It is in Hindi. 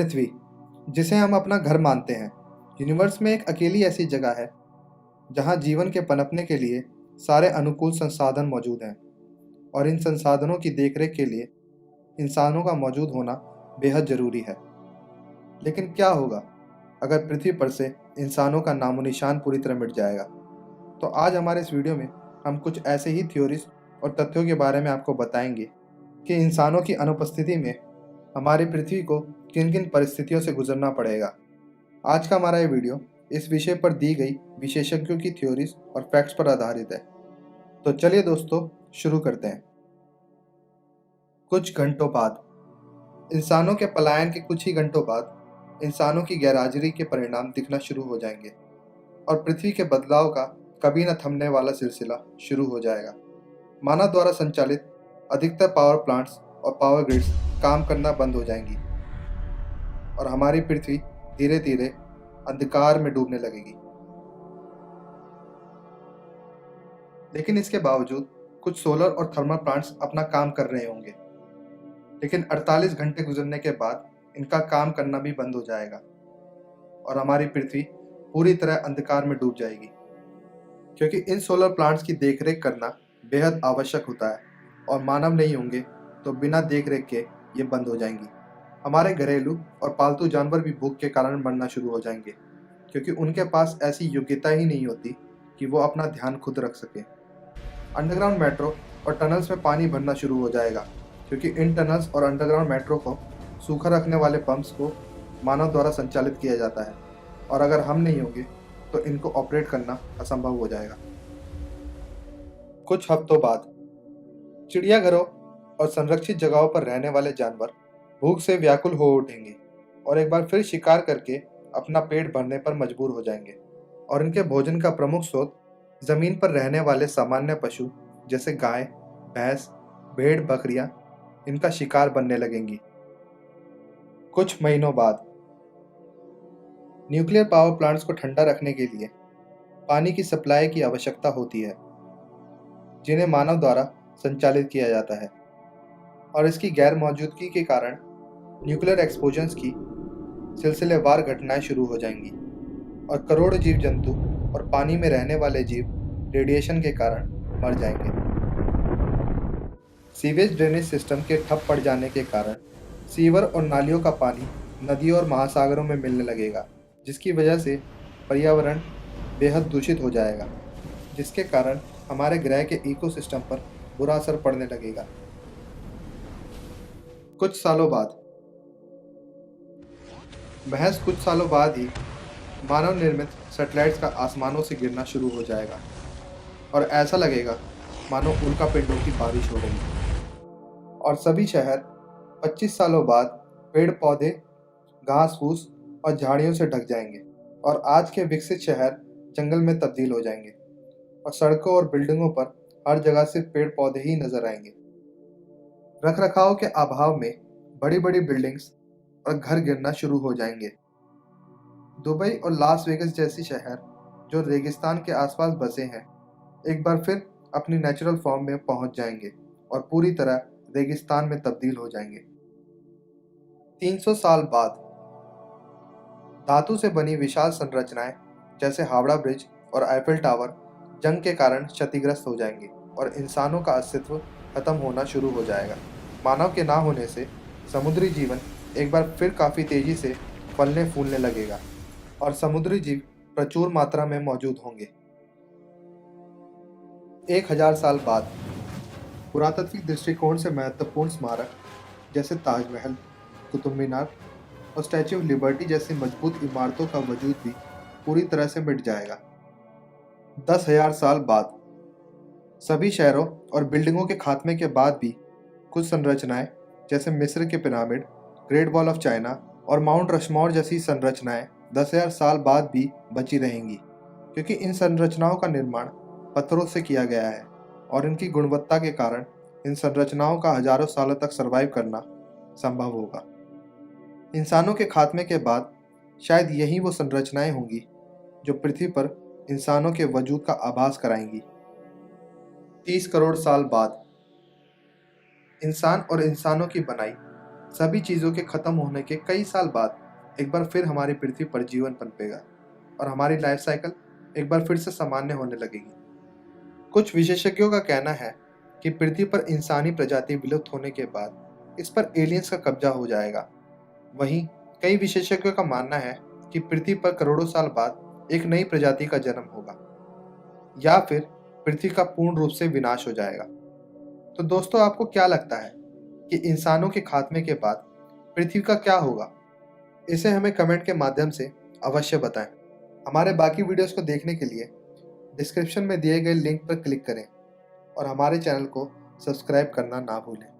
पृथ्वी, जिसे हम अपना घर मानते हैं, यूनिवर्स में एक अकेली ऐसी जगह है जहां जीवन के पनपने के लिए सारे अनुकूल संसाधन मौजूद हैं और इन संसाधनों की देखरेख के लिए इंसानों का मौजूद होना बेहद ज़रूरी है। लेकिन क्या होगा अगर पृथ्वी पर से इंसानों का नामो निशान पूरी तरह मिट जाएगा? तो आज हमारे इस वीडियो में हम कुछ ऐसे ही थ्योरीज और तथ्यों के बारे में आपको बताएंगे कि इंसानों की अनुपस्थिति में हमारी पृथ्वी को किन किन परिस्थितियों से गुजरना पड़ेगा। आज का हमारा ये वीडियो इस विषय पर दी गई विशेषज्ञों की थ्योरीज और फैक्ट्स पर आधारित है। तो चलिए दोस्तों, शुरू करते हैं। कुछ घंटों बाद, इंसानों के पलायन के कुछ ही घंटों बाद इंसानों की गैरहाजिरी के परिणाम दिखना शुरू हो जाएंगे और पृथ्वी के बदलाव का कभी न थमने वाला सिलसिला शुरू हो जाएगा। मानव द्वारा संचालित अधिकतर पावर प्लांट्स और पावर ग्रिड्स काम करना बंद हो जाएंगी और हमारी पृथ्वी धीरे धीरे अंधकार में डूबने लगेगी। लेकिन इसके बावजूद कुछ सोलर और थर्मल प्लांट्स अपना काम कर रहे होंगे, लेकिन 48 घंटे गुजरने के बाद इनका काम करना भी बंद हो जाएगा और हमारी पृथ्वी पूरी तरह अंधकार में डूब जाएगी, क्योंकि इन सोलर प्लांट्स की देखरेख करना बेहद आवश्यक होता है और मानव नहीं होंगे तो बिना देखरेख के ये बंद हो जाएंगी। हमारे घरेलू और पालतू जानवर भी भूख के कारण मरना शुरू हो जाएंगे, क्योंकि उनके पास ऐसी योग्यता ही नहीं होती कि वो अपना ध्यान खुद रख सकें। अंडरग्राउंड मेट्रो और टनल्स में पानी भरना शुरू हो जाएगा, क्योंकि इन टनल्स और अंडरग्राउंड मेट्रो को सूखा रखने वाले पंप्स को मानव द्वारा संचालित किया जाता है और अगर हम नहीं होंगे तो इनको ऑपरेट करना असंभव हो जाएगा। कुछ हफ्तों बाद, चिड़ियाघरों और संरक्षित जगहों पर रहने वाले जानवर भूख से व्याकुल हो उठेंगे और एक बार फिर शिकार करके अपना पेट भरने पर मजबूर हो जाएंगे और इनके भोजन का प्रमुख स्रोत जमीन पर रहने वाले सामान्य पशु जैसे गाय, भैंस, भेड़, बकरियां इनका शिकार बनने लगेंगी। कुछ महीनों बाद, न्यूक्लियर पावर प्लांट्स को ठंडा रखने के लिए पानी की सप्लाई की आवश्यकता होती है, जिन्हें मानव द्वारा संचालित किया जाता है और इसकी गैर मौजूदगी के कारण न्यूक्लियर एक्सप्लोजन्स की सिलसिलेवार घटनाएं शुरू हो जाएंगी और करोड़ों जीव जंतु और पानी में रहने वाले जीव रेडिएशन के कारण मर जाएंगे। सीवेज ड्रेनेज सिस्टम के ठप पड़ जाने के कारण सीवर और नालियों का पानी नदियों और महासागरों में मिलने लगेगा, जिसकी वजह से पर्यावरण बेहद दूषित हो जाएगा, जिसके कारण हमारे ग्रह के इकोसिस्टम पर बुरा असर पड़ने लगेगा। कुछ सालों बाद ही मानव निर्मित सैटेलाइट्स का आसमानों से गिरना शुरू हो जाएगा और ऐसा लगेगा मानो उल्कापिंडों की बारिश हो रही है और सभी शहर 25 सालों बाद पेड़ पौधे, घास फूस और झाड़ियों से ढक जाएंगे और आज के विकसित शहर जंगल में तब्दील हो जाएंगे और सड़कों और बिल्डिंगों पर हर जगह सिर्फ पेड़ पौधे ही नजर आएंगे। रखरखाव के अभाव में बड़ी बड़ी बिल्डिंग्स और घर गिरना शुरू हो जाएंगे। दुबई और लास वेगस जैसी शहर जो रेगिस्तान के आसपास बसे हैं, एक बार फिर अपनी नेचुरल फॉर्म में पहुंच जाएंगे और पूरी तरह रेगिस्तान में तब्दील हो जाएंगे। 300 साल बाद, धातु से बनी विशाल संरचनाएं जैसे हावड़ा ब्रिज और आईफिल टावर जंग के कारण क्षतिग्रस्त हो जाएंगे और इंसानों का अस्तित्व खत्म होना शुरू हो जाएगा। मानव के ना होने से समुद्री जीवन एक बार फिर काफ़ी तेज़ी से फलने फूलने लगेगा और समुद्री जीव प्रचुर मात्रा में मौजूद होंगे। 1000 साल बाद, पुरातात्विक दृष्टिकोण से महत्वपूर्ण स्मारक जैसे ताजमहल, कुतुब मीनार और स्टैच्यू ऑफ लिबर्टी जैसी मजबूत इमारतों का वजूद भी पूरी तरह से मिट जाएगा। 10,000 साल बाद, सभी शहरों और बिल्डिंगों के खात्मे के बाद भी कुछ संरचनाएं जैसे मिस्र के pyramid, great wall of China और माउंट रशमोर जैसी संरचनाएं 10,000 साल बाद भी बची रहेंगी, क्योंकि इन संरचनाओं का निर्माण पत्थरों से किया गया है और इनकी गुणवत्ता के कारण इन संरचनाओं का हजारों सालों तक सर्वाइव करना संभव होगा। इंसानों के खात्मे के बाद शायद यही वो संरचनाएं होंगी जो पृथ्वी पर इंसानों के वजूद का आभास कराएंगी। 30 करोड़ साल बाद, इंसान और इंसानों की बनाई सभी चीज़ों के खत्म होने के कई साल बाद एक बार फिर हमारी पृथ्वी पर जीवन पनपेगा और हमारी लाइफ साइकिल एक बार फिर से सामान्य होने लगेगी। कुछ विशेषज्ञों का कहना है कि पृथ्वी पर इंसानी प्रजाति विलुप्त होने के बाद इस पर एलियंस का कब्जा हो जाएगा। वहीं कई विशेषज्ञों का मानना है कि पृथ्वी पर करोड़ों साल बाद एक नई प्रजाति का जन्म होगा या फिर पृथ्वी का पूर्ण रूप से विनाश हो जाएगा। तो दोस्तों, आपको क्या लगता है कि इंसानों के खात्मे के बाद पृथ्वी का क्या होगा? इसे हमें कमेंट के माध्यम से अवश्य बताएं। हमारे बाकी वीडियोस को देखने के लिए डिस्क्रिप्शन में दिए गए लिंक पर क्लिक करें और हमारे चैनल को सब्सक्राइब करना ना भूलें।